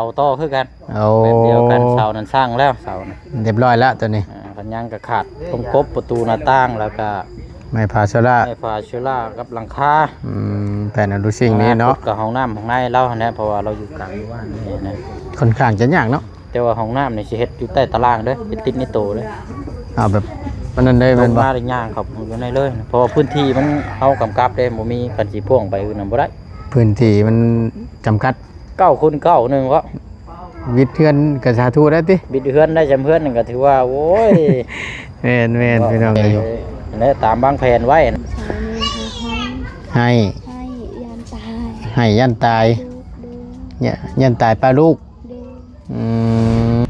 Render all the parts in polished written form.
าต่อคือกันเอาแบบเดียวกันเสานั้นสร้างแล้วเสานะ เรียบร้อยแล้วตัวนี้กันยังก็ขาดตรงกบประตูหน้าต่างแล้วก็ ไม้พาโซล่า ไฟฟ้าเชื้อรากับหลังคา แผ่นอลูซิ่งนี้เนาะกับห้องน้ำของในเราเนี่ยเพราะว่าเราอยู่กลางหมู่บ้านนี่นะ ค่อนข้างจะยากเนาะแต่ว่าห้องน้ำนี่สิเฮ็ดอยู่ใต้ตารางเด้อเป็นติดในโตเด้อ เอาแบบมันนั่นได้ ล เป็น ง บ่ มาได้ย่างครับอยู่ในเลยเพราะว่าพื้นที่มันเฮากำกับเด้บ่มีคันสิพ่วงไปอื่นนำบ่ได้ พื้นที่มันจำกัด 9 คูณ 9นึงก็ วิทย์เทือนกับสาธุได้ติ บิดเฮือนได้จำเพื่อนนึงก็ถือว่าโอ้ย แม่นพี่น้องเอ้ย แล้วตามบางแผนไว้ สามีให้ให้ยันตาย ให้ยันตาย ดู เนี่ยยันตายปลาลูก ดู อืม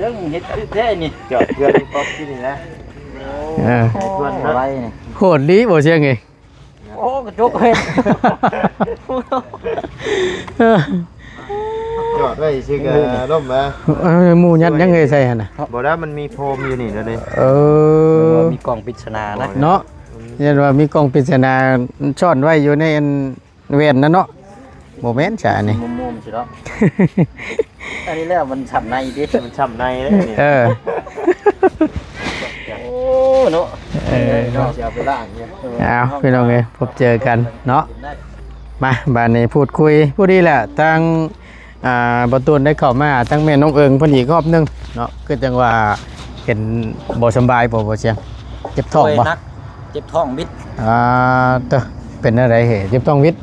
ยังเฮ็ดแท้นี่จอดเพื่อนป๊อปที่นี่นะ เออ ชวนอะไรนี่ โหดลีบ่เชียงไง โอ้กระจกเฮ็ด จอดไว้ชื่อกระล่มมา หมู่ยัดยังไงใส่หั่นน่ะ บ่ได้มันมีโพมอยู่นี่แล้วนี่ เออ มีกล่องปริศนานะ เนาะยันว่ามีกล้องปริศนาซ่อนไว้อยู่ในอันเว้นนั่นเนาะบ่แม่นจ้ะนี่ มุมๆสิเนาะอันนี้แล้วมันฉ่ำในดิ มันช้ำในเลยนี่ เออ โอ้เนาะ เนาะสิเอาไปล้างเนี่ย เอาพี่น้องเอ้ยพบเจอกันเนาะมาบ้านนี้พูดคุยผู้ดีแหละตั้งบ่ตูนได้เข้ามาตั้งแม่น้องเอิงเพิ่นอีกรอบหนึงเนาะคือจังว่าเห็นบ่สำบายบ่เสียงเจ็บท้องบ่ นักเจ็บท้องบิด เตอเป็นอะไรเหตุเจ็บท้องวิทย์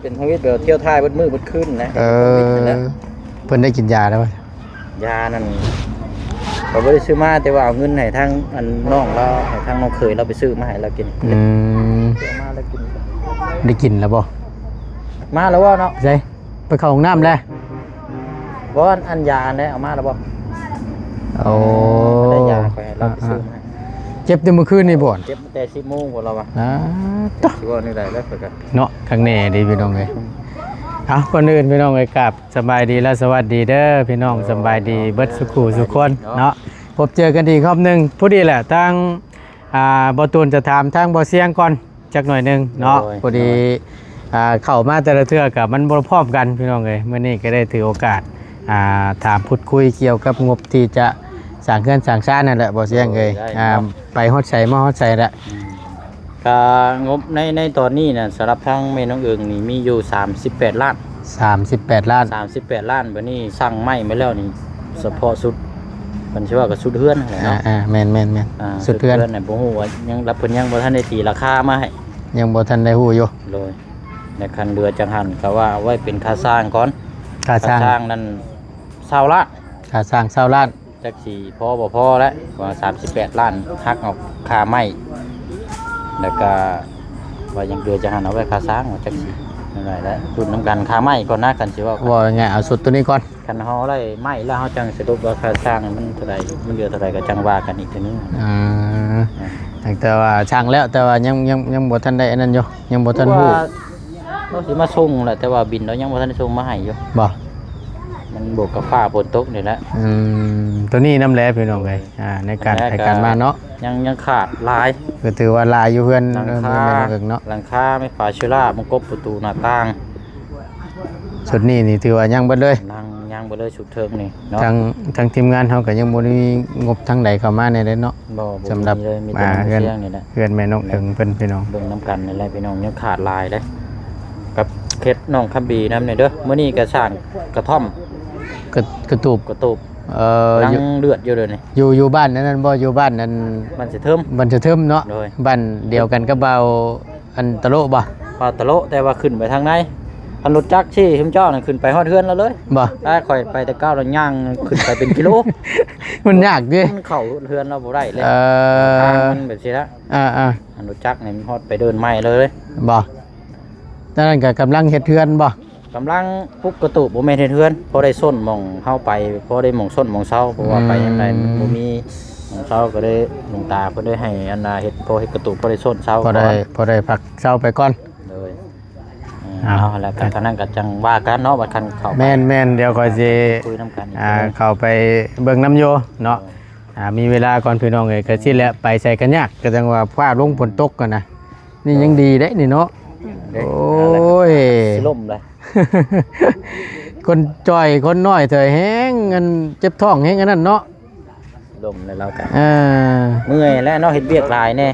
เป็นท้องบิดเดี๋ยวเที่ยวท่ายเบิดมือเบิดขึ้นนะ เพิ่นได้กินยาแล้วบ่ ยานั่นเราไม่ได้ซื้อมาแต่ว่าเอาเงินให้ทางอันน้องเราให้ทางน้องเคยเราไปซื้อมาให้เรากิน อืม เอามาแล้วกิน ได้กินแล้วบ่ มาแล้วว่าเนาะ ใช่ไปเข้าห้องน้ำแล้ว ว่าอันยาเนี่ยเอามาแล้วบ่ โอ้ ได้ยาไปให้เราไปซื้อมาให้ เจ็บแต่เมื่อคืนนี่บ่ เจ็บตั้งแต่10 โมงพวกเราอ่ะ ตอ สิว่านี่ได้แล้วเพิ่นก็ เนาะข้างแน่ดีพี่น้องเอ้ยเอาก่อนอื่นพี่น้องเอ้ยกราบสบายดีและสวัสดีเด้อพี่น้องสบายดีเบิดสุขุสุขคนเนาะพบเจอกันอีกรอบหนึงผู้ดีแหละทางบ่ตูนจะถามทางบ่เสียงก่อนจักหน่อยหนึงเนาะพอดีเข้ามาแต่ละเทื่อกับมันบ่พร้อมกันพี่น้องเอ้ยมื้อนี้ก็ได้ถือโอกาสถามพูดคุยเกี่ยวกับงบที่จะสร้างเรือนสร้างชาตินั่นแหละบ่เสียงเอ้ยไปฮอดไสมาฮอดไสแล้ว ก็งบในตอนนี้น่ะสำหรับทางแม่น้องเอิงนี่มีอยู่38 ล้าน 38 ล้าน 38 ล้านบัดนี้สั่งไม้มาแล้วนี่เฉพาะสุดมันชื่อว่าก็สุดเฮือนนั่นแหละเนาะ แม่นสุดเทือน น่ะบ่ฮู้ว่ายังรับเพิ่นยังบ่ทันได้ตีราคามาให้ ยังบ่ทันได้ฮู้อยู่ เลยในคันเรือจังหันก็ว่าเอาไว้เป็นค่าสร้างก่อน ค่าสร้าง นั้น20 ล้าน ค่าสร้าง20 ล้าน จักสิพอบ่พอแล้วว่า38 ล้านหักออกค่าไม้แล้วก็ว่ายังเรือจังหันเอาไว้ค่าสร้างว่าจักสินั่นแหละแล้วรุ่นนํกันค่าไม้ก่อนนะกันสิว่า ว่าไงเอาสุดตัวนี้ก่อน คันเฮาได้ไม้แล้วเฮาจังสรุปว่าค่าสร้างมันเท่าใดมันเหลือเท่าใดก็จังว่ากันอีกทีนึง แต่ว่าช่างแล้วแต่ว่ายังบ่ทันได้อันนั้นอยู่ยังบ่ทันฮู้ ว่าเราสิมาส่งแหละแต่ว่าบินเรายังบ่ทันได้ส่งมาให้อยู่ บ่ มันบวกกับฟ้าฝนตกนี่แหละ ตัวนี้น้ำแลพี่น้องเอ้ยในการมาเนาะ ยังขาดลาย ก็ถือว่าลายอยู่เพื่อน หลัง แม่ คา นเอิงเนาะ หลังคาไม่ฝาเชื้อรามันกบประตูหน้าต่าง สุดนี้นี่ถือว่ายังเบิดเลย นั่งยังบ่เลยสุดเทิงนี่เนาะ ทางทีมงานเฮาก็ยังบ่ได้มีงบทางใดเข้ามาในเด้เนาะ บ่ สำหรับ มีเลยมีแต่เสียงนี่แหละ เพื่อนแม่น้องเอิงเพิ่นพี่น้อง เบิ่งน้ำกันนี่แหละพี่น้องยังขาดลายเด้กับเคล็ดน้องคัมบีนำนี่เด้อมื้อนี้ก็สร้างกระท่อม กระตูบ กระตูบ อยู่ ยังเลือดอยู่เด้อนี่ อยู่บ้านนั้นบ่อยู่บ้านนั้น มันสิเทิม บ้านจะเทิมเนาะ โดย บ้านเดียวกันกับเบาอันตะโลบ่ ปลาตะโลแต่ว่าขึ้นไปทางในอันรถจักรที่ชุมเจ้านั่นขึ้นไปฮอดเฮือนแล้วเลย บ่ ได้ข่อยไปแต่ก้าวแล้วย่างขึ้นไปเป็นกิโล มันยากดิ มันเข้าเฮือนเราบ่ได้เลย เอ ทาง อ มันแบบสิละ อ่า อันรถจักรนี่มันฮอดไปเดินใหม่เลย บ่ตอนนั้นก็กำลังเฮ็ดเทือนบ่ กำลังปุ๊บกระตุกบ่แม่นเฮ็ดเฮือนพอได้ส้นหม่องเฮาไปพอได้หม่องส้นหม่องเซาเพราะว่าไปยามใดมันบ่มีหม่องเซาก็ได้หลวงตาเพิ่นได้ให้อันน่ะเฮ็ดพอเฮ็ดกระตุกพอได้ส้นเซา พอได้พักเช้าไปก่อน เลยเอาแล้วกันนั้นก็จังว่ากันเนาะบัดคันเข้าไป แม่นเดี๋ยวค่อยสิ คุยนํกันอีก เข้าไปเบิ่งน้ำโยเนาะ มีเวลาก่อนพี่น้องเอ้ยก็สิแหละไปใส่กันยากก็จังว่าฟ้าลงฝนตกกันนะนี่ยังดีเด้นี่เนาะโอ้ย สิล่มเลย คนจ่อยคนน้อยเถยแห้งเงินเจ็บท้องแห้งอันนั้นเนาะ ล่มเลยแล้วกัน อ่า เมื่อยแล้วเนาะเฮ็ดเวียกหลายแน่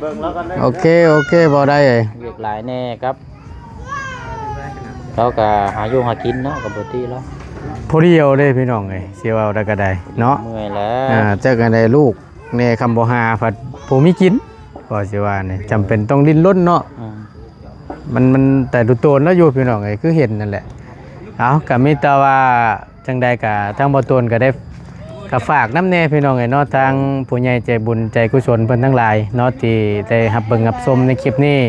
โอเคบ่ได้เอ้ย เวียกหลายแน่ครับเราก็หาอยู่หากินเนาะกับบ่ตีแล้ว ผู้เดียวเด้พี่น้องเอ้ยสิเว้าได้ก็ได้เนาะ เมื่อยแล้ว เจอกันได้ลูกแน่คำบ่หาผัดผู้มีกินก็สิว่านี่จำเป็นต้องดิ้นรนเนาะ อืม มันแต่ดูโตนแล้วอยู่พี่น้องเอ้ยคือเห็นนั่นแหละเอาก็มีแต่ว่าจังใดก็ทางบ่ตนก็ได้ก็ฝากน้ำแน่พี่น้องเอ้ยเนาะทางผู้ใหญ่ใจบุญใจกุศลเพิ่นทั้งหลายเนาะที่ได้รับเบิ่งรับชมในคลิปนี้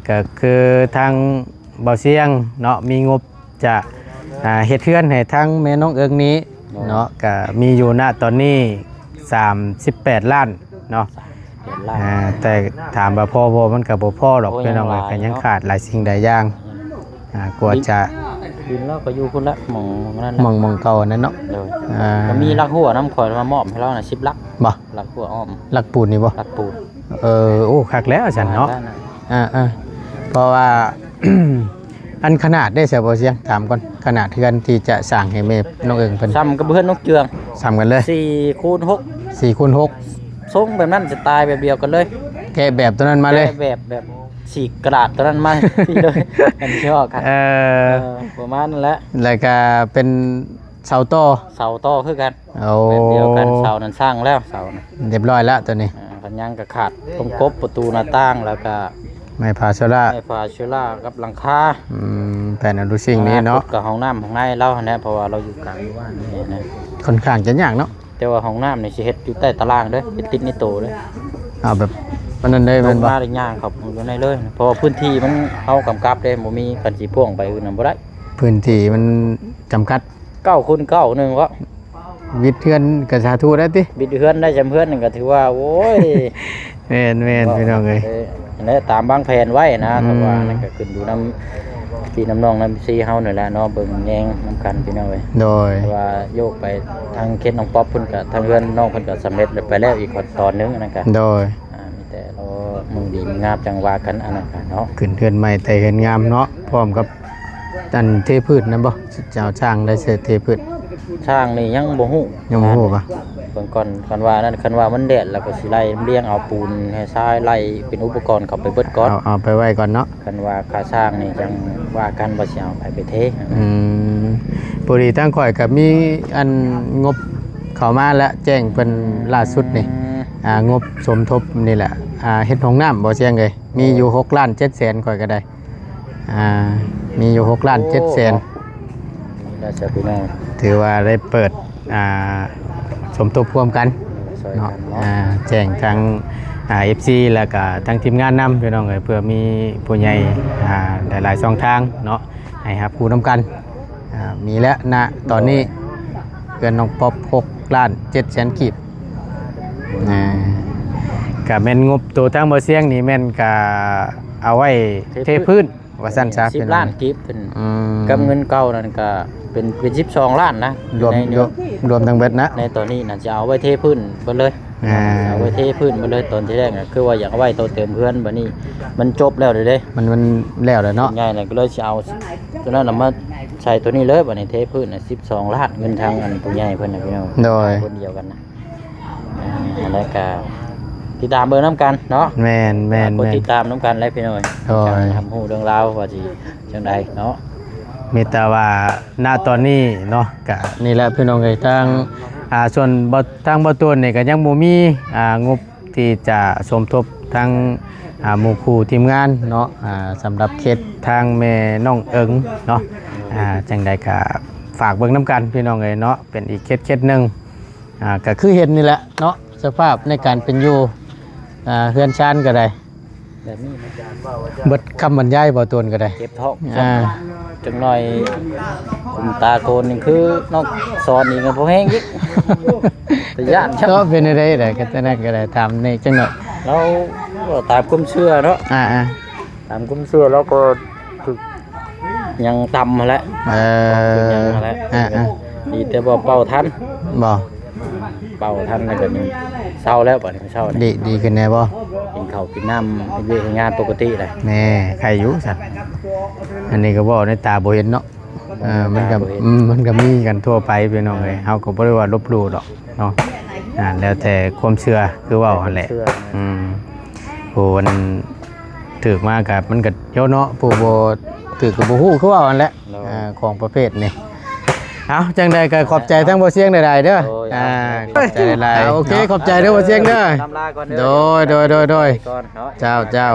ก็คือทางเบาเสียงเนาะมีงบจะเฮ็ดเฮือนให้ทางแม่น้องเอิงนี้เนาะก็มีอยู่ณตอนนี้38ล้านเนาะ เห็นล่าง แต่ถามว่าพ่อบ่มันก็บ่พอหรอกพี่น้องเอ้ยก็ยังขาดหลายสิ่งหลายอย่างกว่าจะ ดินแล้วก็อยู่พุ่นละหม่องนั่น มองเก่านั่นเนาะ เลย อ่า ก็มีลักหัวน้ำข่อยมามอบให้เราน่ะ10ลัก บ่ ลักหัวอ้อม ลักปูนนี่บ่ ลักปูน โอ้คักแล้วฉันเนาะเพราะว่า อันขนาดได้เสียบ่เสียงถามก่อนขนาดเทือนที่จะสร้างให้แม่น้องเอิงเพิ่น ซ้ำกับเพื่อนนกเจือง ซ้ำกันเลย 4คูณ 4คูณ 6ทรงแบบนั้นจะตายแบบเดียวกันเลย 6แกะแบบตัวนั้นมาเลย แบบฉีกกระดาษตัวนั้นมา ที่เลยอันนี้ชอบครับประมาณนั้นแหละ แล้วก็เป็นเสาต่อ เสาต่อคือกัน โอ้ แบบเดียวกันเสานั้นสร้างแล้วเสานะ เรียบร้อยแล้วตัวนี้ พันยังก็ขาดตรงกบประตูหน้าต่างแล้วก็ ไม้พาโซล่า ไฟฟ้าเชื้อรากับหลังคา แผ่นอนุสิ่งนี้เนาะ กับห้องน้ำข้างในเราเนี่ยเพราะว่าเราอยู่กลางหมู่บ้านนี่นะ ค่อนข้างจะยากเนาะ แต่ว่าห้องน้ำนี่สิเฮ็ดอยู่ใต้ตารางเด้อเฮ็ดติดในโตเด้อ เอาแบบมันนั่นได้ ล เป็น ง บ่ มาได้ย่างครับอยู่ในเลยเพราะว่าพื้นที่มันเฮากำกับเด้บ่มีกันสิพ่วงไปอื่นนำบ่ได้ พื้นที่มันจำกัด 9คูณ9นึงวะ วิทย์เทือนกับสาธุได้ติ บิดเฮือนได้จำเพื่อนนึงก็ถือว่าโอ้ย แม่นพี่น้องเอ้ย แล้วตามบางแผนไว้นะ อืม แต่ว่านั่นก็ขึ้นอยู่น้ำพี่น้ำน้องน้ำซีเฮานี่แหละเนาะเบิ่งแยงน้ำกันพี่น้องเอ้ย โดย แต่ว่าโยกไปทางเขตน้องป๊อปเพิ่นก็ทางเฮือนน้องเพิ่นก็สำเร็จไปแล้วอีกตอนหนึงอันนั้นก็ โดย มีแต่เรามึงดีมึงงามจังว่ากันอันนั้นก็เนาะ ขึ้นเทือนใหม่แต่เห็นงามเนาะพร้อมกับตันเทพืชนั่นบ่เจ้าช่างได้เสร็จเทพืช ช่างนี่ยังบ่ฮู้ ยังบ่ฮู้ปะ เบิ่งก่อนกันว่านั่นคันว่ามันแดดแล้วก็สิไล่เลี้ยงเอาปูนให้ทรายไล่เป็นอุปกรณ์เข้าไปเบิดก่อน เอาไปไว้ก่อนเนาะ กันว่าค่าสร้างนี่จังว่ากันว่าสิเอาไปเท ปุรีตั้งข่อยกับมีอันงบเข้ามาแล้วแจ้งเป็นล่าสุดนี่งบสมทบนี่แหละเฮ็ดห้องน้ำบ่เสียงเลยมีอยู่6ล้าน7แสนข่อยก็ได้มีอยู่6ล้าน7แสน ได้จะพี่น้อง ถือว่าได้เปิดสมทบร่วมกัน ซอย เนาะ กันเนาะ แจ้งทางFC แล้วก็ทางทีมงานนำพี่น้องเอ้ยเพื่อมีผู้ใหญ่หลายๆช่องทางเนาะให้รับผู้นำกันมีแล้วณตอนนี้เกินน้องป๊อป6ล้าน7แสนกีบก็แม่นงบตัวทางบ่เสียงนี่แม่นก็เอาไว้เทพื้นว่าซั่นซะ 10ล้านกิฟต์เพิ่น อืม กับเงินเก่านั่นก็เป็น12ล้านนะ รวม ใน รวมทั้งเบิดนะ ในตอนนี้น่ะจะเอาไว้เทพื้นเบิดเลยเอาไว้เทพื้นเบิดเลยตอนที่แรกน่ะคือว่าอยากเอาไว้ตัวเติมเพื่อนบัดนี้มันจบแล้วเด้ มันแล้วแล้วเนาะ ง่ายน่ะก็เลยสิเอาตัวนั้นน่ะมาใช้ตัวนี้เลยบัดนี้เทพื้นน่ะ12ล้านเงินทางอันผู้ใหญ่เพิ่นน่ะพี่น้อง โดย คนเดียวกันนะแล้วก็ติดตามเบอร์น้ำกันเนาะ แม่น กดติดตามน้ำกันแล้วพี่น้อย โอ้ย ทำหูเรื่องราวว่าสิจังใดเนาะ มีแต่ว่าณตอนนี้เนาะก็นี่แหละพี่น้องเอ้ยทางส่วนทางบ่ตัวนี่ก็ยังบ่มีงบที่จะสมทบทางหมู่ครูทีมงานเนาะสำหรับเคสทางแม่น้องเอิงเนาะจังใดก็ฝากเบิ่งน้ำกันพี่น้องเอ้ยเนาะเป็นอีกเคสหนึงก็คือเห็นนี่แหละเนาะสภาพในการเป็นอยู่เฮือนชานก็ได้ แบบนี้นะ เบิดคำบรรยายบ่ตัวก็ได้ เก็บท้อง า จังหน่อยคุมตาโกนนี่คือนอกสอนนี่ก็บ่แห้งอีก แต่ย่านครับ ก็เป็นอะไรได้ก็จะนั่นก็ได้ทำในจังหน่อย เราก็ตามความเชื่อเนาะ ตามความเชื่อแล้วก็คือยังต่ำมาแล้ว เออ ยังมาแล้วดีแต่บ่เป่าทัน บ่ เป่าทันแล้วก็นี่เศร้าแล้วบัดนี้เศร้านี่ ดีขึ้นแน่บ่ กินข้าวกินน้ำเป็นเรื่องงานปกติเลย แน่ใครอยู่สัตว์อันนี้ก็บ่ในตาบ่เห็นเนาะมันก็มันก็มีกันทั่วไปพี่น้องเอ้ยเฮาก็บ่ได้ว่าลบหลู่ดอกเนาะแล้วแต่ความเชื่อคือเว้าหั่นแหละ เชื่อ ผู้มันถูกมากับมันก็เยอะเนาะผู้บ่ถูกก็บ่ฮู้คือเว้าหั่นแหละของประเภทนี้เอาจังใดก็ขอบใจทั้งบ่เสียงใดๆเด้อขอบใจหลายๆโอเคขอบใจเด้อบ่เสียงเด้อ ทำลาก่อนเด้อ โดย ก่อนเนาะ เจ้า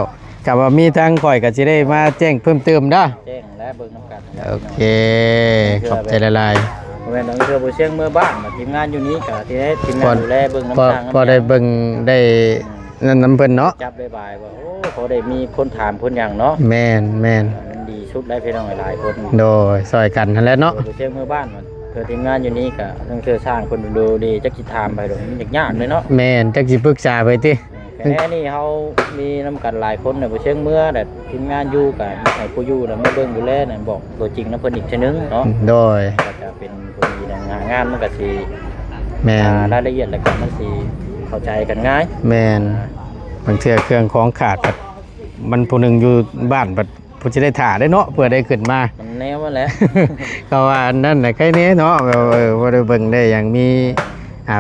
กับว่ามีทางข่อยก็สิได้มาแจ้งเพิ่มเติมเด้อ แจ้งและเบิ่งน้ำกัน โอเคขอบใจหลาย แม่นต้องเชื่อบ่เชียงเมื่อบ้านมาทีมงานอยู่นี้ก็ที่ให้ทีมงานดูแลเบิ่ง ๆ น้ำทาง พอได้เบิ่งได้นั่นนำเพิ่นเนาะ จับได้บ่ายว่าโอ้เขาได้มีคนถามคนอย่างเนาะ แม่น มันดีชุดได้พี่น้องหลายคน โดยซอยกันนั่นแหละเนาะ บ่เชียงเมื่อบ้านมันเพื่อทีมงานอยู่นี้ก็ต้องเชื่อสร้างคนดูดีจักสิถามไปดอกมันยากๆเลยเนาะ แม่นจักสิปรึกษาไปติ แค่นี้เฮามีน้ำกันหลายคนน่ะบ่เชียงเมื่อแต่ทีมงานอยู่ก็ให้ผู้อยู่น่ะมาเบิ่งดูแลน่ะบอกตัวจริงนำเพิ่นอีกเทื่อนึงเนาะ โดย ก็จะเป็นคนดีนะงานมันก็สิ แม่น รายละเอียดแล้วก็มันสิเข้าใจกันง่าย แม่นบางเทื่อเครื่องของขาดบัดมันผู้หนึงอยู่บ้านบัดผู้สิได้ถ่าได้เนาะเพื่อได้ขึ้นมา มันแนวมาแล้ว ก็ว่านั่นแหละแค่นี้เนาะแบบว่าได้เบิ่งได้อย่างมี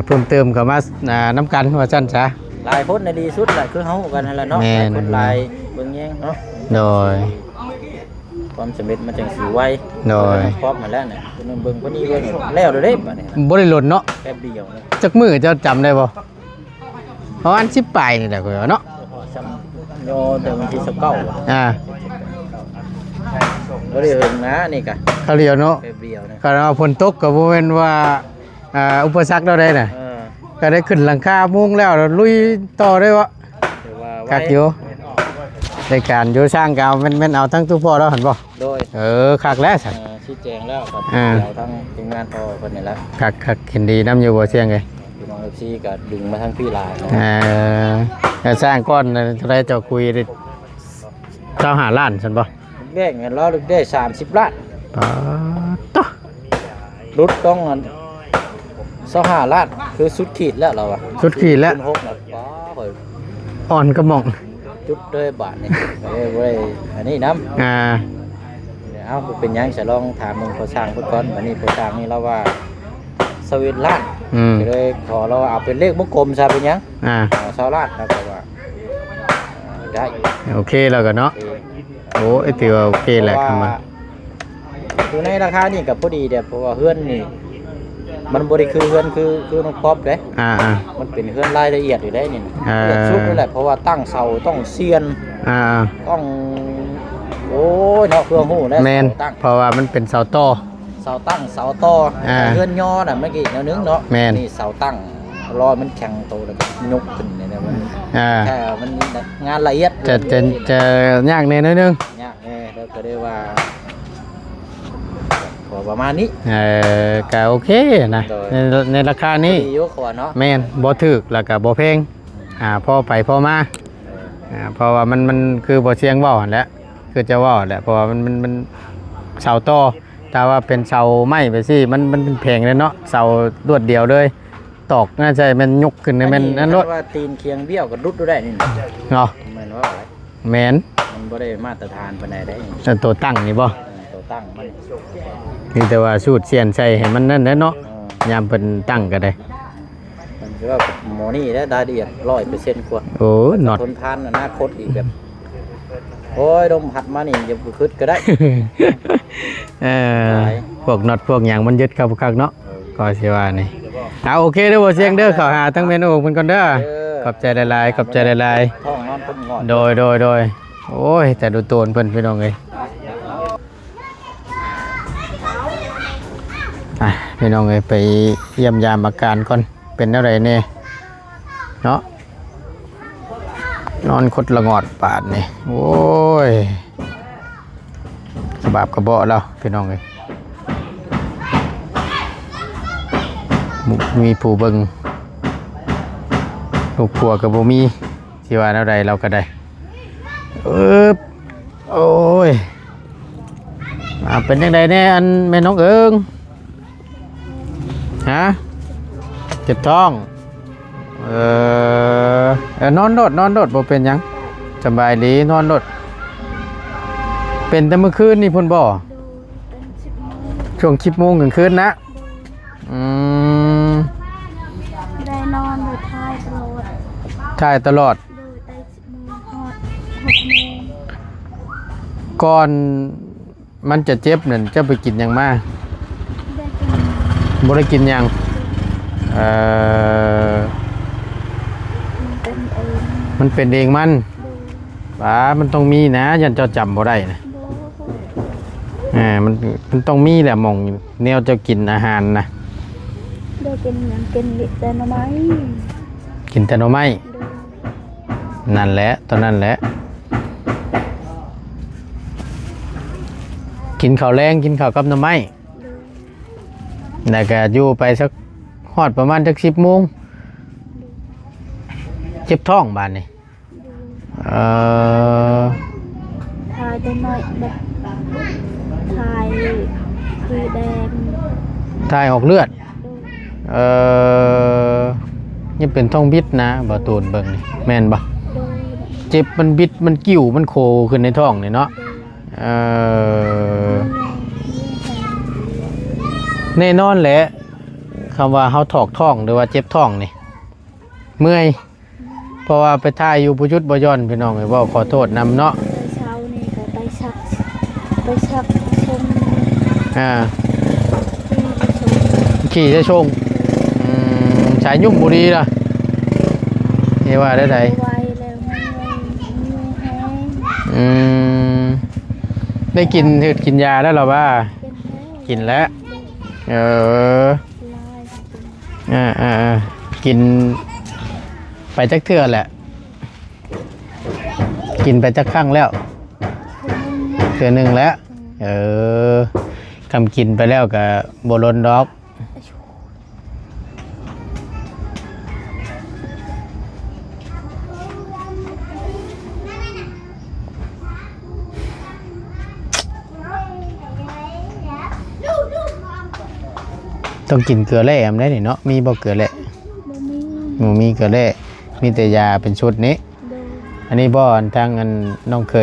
เพิ่มเติมเข้ามาน้ำกันว่าซั่นซะ หลายคนน่ะดีสุดแหละคือเฮากันนั่นแหละเนาะ แม่ หลาย น คนหลายเบิ่งแยงเนาะ โดย ความสำเร็จมันจังสิไว โดย พร้อมมาแล้วเนี่ยคนนึงเบิ่งคนนี้เบิ่งแล้วเด้อเด้บัดนี้ บ่ได้หล่นเนาะ แป๊บเดียวเลย จักมือเจ้าจำได้บ่เพราะอัน10ปลายนี่แหละก็เนาะ ซ้ำโยแต่วันที่19ว่ะ บ่ได้เฮิงนะนี่ก็ เขาเรียกเนาะ แป๊บเดียวนะ ก็เอาฝนตกก็บ่แม่นว่าอุปสรรคเราได้น่ะก็ได้ขึ้นหลังคามุงแล้วลุยต่อได้วะ แต่ว่า คักอยู่ในการอยู่สร้างกาวแม่นเอาทั้งตู้พ่อแล้วหั่นบ่ โดย คักแล้วซั่น ชี้แจงแล้วครับ อ่า เราทั้งทีมงานพอเพิ่นนี่แหละ คักเห็นดีนํอยู่บ่เสียงไง พี่น้อง FC ก็ดึงมาทั้งพี่หลายนะ แล้วสร้างก้อนเท่าไรเจ้าคุยได้เจ้าหาล้านฉันบ่ แบ่งเงินเราได้30ล้าน ป๊าตะ รุดต้อง25ล้านคือสุดขีดแล้วเราอะ สุดขีดแล้ว คูณ6น่ะป้าเฮ้ย อ่อนกระหม่อง จุดด้วยบาทนี่เว้ยอันนี้น้ำ เดี๋ยวเอาเป็นหยังจะลองถามมึงเขาสร้างเพิ่นก่อนวันนี้เขาสร้างนี่เราว่า21ล้าน ก็เลยขอเราเอาเป็นเลขมงกลมซะเป็นหยัง20ล้านแล้วก็ว่าได้ โอเคแล้วกันเนาะโอ้ไอติวโอเคแหละคำว่า คือในราคานี่กับพอดีเด้เพราะว่าเฮือนนี่มันบ่ได้คือเฮือนคือน้องป๊อปเด้ มันเป็นเฮือนรายละเอียดอยู่ได้นี่ละเอียดสุดนี่แหละเพราะว่าตั้งเสาต้องเซียนต้องโอ้ยเนาะเครื่องหูแล้ว แมน ตั้ง เพราะว่ามันเป็นเสาต่อ เสาตั้งเสาต่อ เฮือนย่อน่ะเมื่อกี้แนวนึงเนาะ แม่น นี่เสาตั้งรอยมันแข็งโตแล้วก็ยกขึ้นเนี่ยนะมันแค่มันงานละเอียด จะยากแน่นิดนึง ยากแน่แล้วก็ได้ว่าขอประมาณนี้ ก็โอเคนะ โดย ในราคานี้ ดีอยู่ขอเนาะ แมนบ่ถึกแล้วก็บ่แพงพอไปพอมาเพราะว่ามันคือบ่เสียงเว้าหั่นแหละคือจะเว้าแหละเพราะว่ามันเสาต่อแต่ว่าเป็นเสาไม้ไปสิมันเป็นแพงเลยเนาะเสารวดเดียวเลยตอกน่าจะมันยกขึ้นในมันนั่นรถ ว่าตีนเคียงเบี้ยวก็รุดได้นี่ เนาะ แม่นว่าอะไร แมน มันบ่ได้มาตรฐานปานใดได้ แต่ตัวตั้งนี่บ่ ตัวตั้งมัน มีแต่ว่าสูตรเสียนใส่ให้มันนั่นแหละเนาะยามเพิ่นตั้งก็ได้ มันคือว่าหมอนี่ได้รายละเอียด100%กว่า โอ้น็อต ทนทานอนาคตอีกแบบโอ้ยดมหัดมานี่อย่าบ่คิดก็ได้ พวกน็อตพวกหยังมันยึดเข้าคักเนาะก็สิว่านี่เอาโอเคเด้อบ่เสียงเด้อเข้าหาทั้งเมนูเพิ่นก่อนเด้อขอบใจหลายๆขอบใจหลาย ท้องนอนคนงอน ๆโดยโอ้ยแต่ดูโตนเพิ่นพี่น้องเอ้ยพี่น้องเอ้ยไปเยี่ยมยามอาการก่อนเป็นอะไรแน่เนาะนอนคดละงอดปาดนี่โอ้ยสบาบกระเบาะแล้วพี่น้องเอ้ยมีผู้เบิ่งลูกผัวกับบ่มีสิว่าแนวใดเราก็ได้โอ้ยเป็นจังไดแน่อันแม่น้องเอิงฮะ เจ็บท้องนอนโดดบ่เป็นหยังสบายดีนอนโดดเป็นแต่เมื่อคืนนี่พุ่นบ่ เป็น10 โมง ช่วง10 โมงกลางคืนนะได้นอนโดยท้ายตลอด ถ่ายตลอด โดยได้10 โมงฮอด6 โมง ก่อนมันจะเจ็บนั่นจะไปกินหยังมา ได้กิน บ่ได้กินหยังมันเป็นเอง มันเป็นเองมัน โดย ป๋ามันต้องมีนะยันเจ้าจำบ่ได้นะ โดย มันต้องมีแหละหม่องแนวเจ้ากินอาหารนะ ได้กินหยังกินแต่หน่อไม้ กินแต่หน่อไม้ โดย นั่นแหละตอนนั้นแหละ กินข้าวแรงกินข้าวกับหน่อไม้ โดย แล้วก็อยู่ไปสักฮอดประมาณสัก10 โมงเจ็บท้องบาดนี่ ทายได้น้อยแบบทายคือแดง ถ่ายออกเลือด โดย นี่เป็นท้องบิดนะบ่ตูนเบิ่งนี่แม่นบ่ โดย เจ็บมันบิดมันกิ้วมันโคขึ้นในท้องนี่เนาะ โดย แน่นอนแหละคำว่าเฮาถอกท้องหรือว่าเจ็บท้องนี่เมื่อยเพราะว่าไปท่ายอยู่ปุยุทธบ่ย่อนพี่น้องเอ้ยเว้าขอโทษนำเนาะ เช้านี่ก็ไปชักชม อ่า ที่ชม ขี่จะชงสายยุ่งบุรีล่ะเฮ้ว่าได้ได ไวแล้วไม่แห้ง อืมได้กินหืดกินยาแล้วเหรอว่า เป็นแห้ง กินแล้วลเอาย กินไปจักเทื่อแหละกินไปจักครั้งแล้วเทื่อหนึ่งแล้วคำกินไปแล้วกับบรนดอกต้องกินเกลือแร่ได้นี่เนาะมีบ่เกลือแร่ บ่มี หมูมีเกลือแร่มีแต่ยาเป็นชุดนี้ โดย อันนี้บ่อนทางอันน้องเค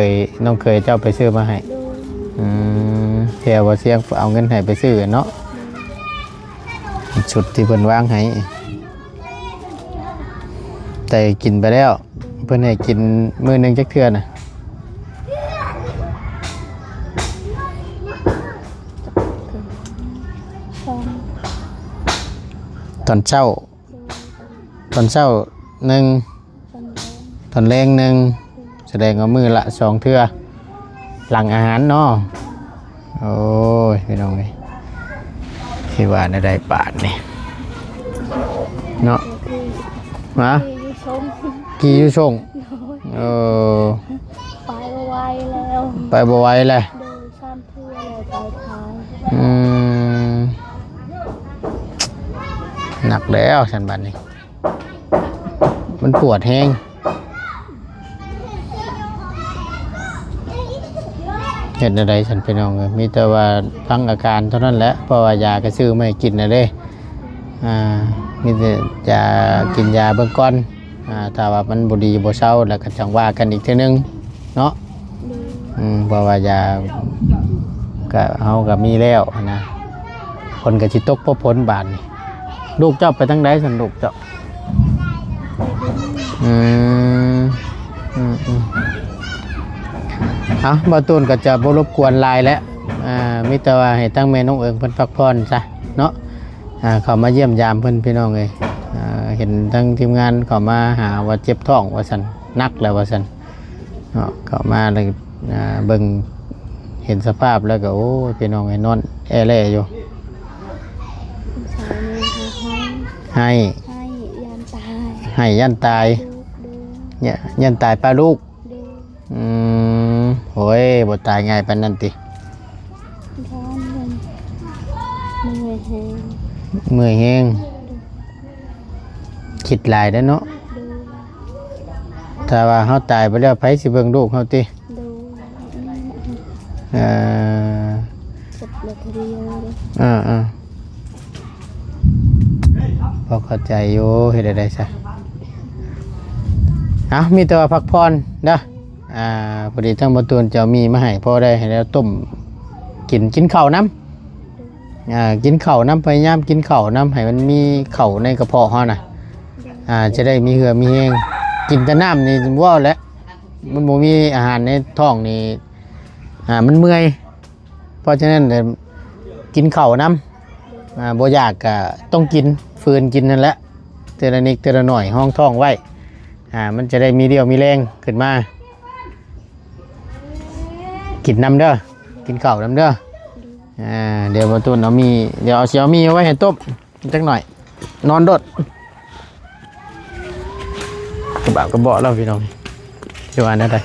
ยเจ้าไปซื้อมาให้ โดย เที่ยวว่าเสียงเอาเงินให้ไปซื้อเนาะชุดที่เพิ่นวางให้แต่กินไปแล้วเพิ่นให้กินมื้อหนึงจักเทื่อน่ะ ชม ตอนเช้า โดย ตอนเช้าหนึ่ง ชม ตอนแรงหนึ่งแสดงว่ามื้อละ2 เทื่อหลังอาหารเนาะโอ้ยพี่น้องเอ้ยคิดว่าได้บาทนี่เนาะฮะ ที่ชม กี่อยู่ช่ง โดย ไปไวแล้ว ไปบ่ไหวเลย โดยชามเพื่อเลยไปท้าย หนักแล้วฉันบัดนี้มันปวดแห้งเห็นอะไรฉันพี่น้องเลยมีแต่ว่าพังอาการเท่านั้นแหละเพราะว่ายาก็ซื้อไม่กินนะเด้มีแต่ยากินยาเบื้องก่อนถ้าว่ามันบ่ดีบ่เศร้าแล้วก็จังว่ากันอีกทีนึงเนาะ โดย เพราะว่ายาก็เฮาก็มีแล้วนะคนก็สิตกเพราะผลบาดนี่ลูกเจ้าไปทางใดซั่นลูกเจ้าเอาบ่ตูนก็จะบ่รบกวนหลายแล้วมีแต่ว่าให้ตั้งแม่น้องเอิงเพิ่นพักผ่อนซะเนาะเข้ามาเยี่ยมยามเพิ่นพี่น้องเอ้ยเห็นทั้งทีมงานเข้ามาหาว่าเจ็บท้องว่าซั่นนักแล้วว่าซั่นเนาะเข้ามาเลยเบิ่งเห็นสภาพแล้วก็โอ้พี่น้องเอ้ยนอนแอแลอยู่ สาวนี่ค่ะ ให้ ให้ยานตาย ให้ยันตาย ดู เนี่ยยันตายป้าลูก ดู โอ้ยบ่ตายง่ายปานนั้นติ ร้อนเลยเหนื่อยแหง เมื่อยแฮงคิดหลายเด้อเนาะ ดู ถ้าว่าเฮาตายไปแล้วไผสิเบิ่งลูกเฮาติ ดู เอ่อ จับเลยทีเดียวเลย อ่า พอเข้าใจอยู่เฮ็ดได้ซะเอามีแต่ว่าพักผ่อนเด้อพอดีทั้งบ่ตูนจะมีมาให้พอได้ให้แล้วต้มกินข้าวน้ำกินข้าวน้ำพยายามกินข้าวน้ำให้มันมีข้าวในกระเพาะเฮาน่ะจะได้มีเหือมีแห้งกินแต่น้ำนี่ว่าแล้วมันบ่มีอาหารในท้องนี่มันเมื่อยเพราะฉะนั้นกินข้าวน้ำบ่อยากก็ต้องกินฝืนกินนั่นแหละเทอละนิดเทอละหน่อยห้องท้องไว้มันจะได้มีเรี่ยวมีแรงขึ้นมากินน้ำเด้อกินข้าวน้ำเด้อเดี๋ยวมาตุนเดี๋ยวเอาเสียวมีเอาไว้ให้ต้มจักหน่อยนอนดดกระบะกระเบาะเราพี่น้องเดี๋ยวอันนั้นได้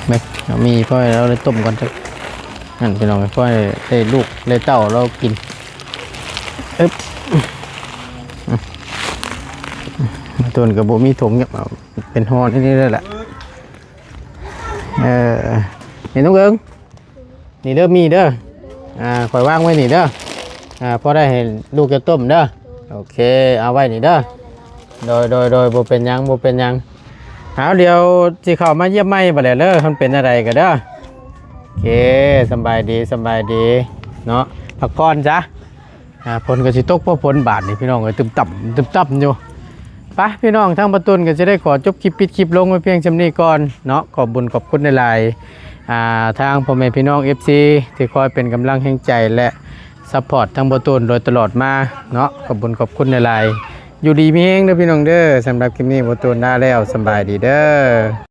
ไม่เอามีพ่อเราเลยต้มก่อนจักนั่นพี่น้องพ่อได้ลูกได้เต้าเรากินมาตุนกับโบมีถุงเนี่ยเป็นห่อนี่เลยแหละเห็นน้องเอิงนี่เด้อมีเด้อคอยว่างไว้นี่เด้อพอได้เห็นลูกจะต้มเด้อโอเคเอาไว้นี่เด้อโดยโบเป็นยังเอาเดี๋ยวสิเข้ามาเยี่ยมไม่บ่แล้วเด้อมันเป็นอะไรกันเด้อโอเคสบายดีเนาะพักผ่อนจ้ะผลก็สิตกเพราะผลบาทนี่พี่น้องก็ตึมต่ำอยู่ไปพี่น้องทางประตูก็จะได้ขอจบคลิปปิดคลิปลงไว้เพียงจำนี้ก่อนเนาะขอบบุญขอบคุณในไลน์ทางพ่อแม่พี่น้อง FC ที่คอยเป็นกำลังแห่งใจและซัพพอร์ตทางประตูโดยตลอดมาเนาะขอบบุญขอบคุณในไลน์อยู่ดีมีเฮงเด้อพี่น้องเด้อสำหรับคลิปนี้ประตูลาแล้วสบายดีเด้อ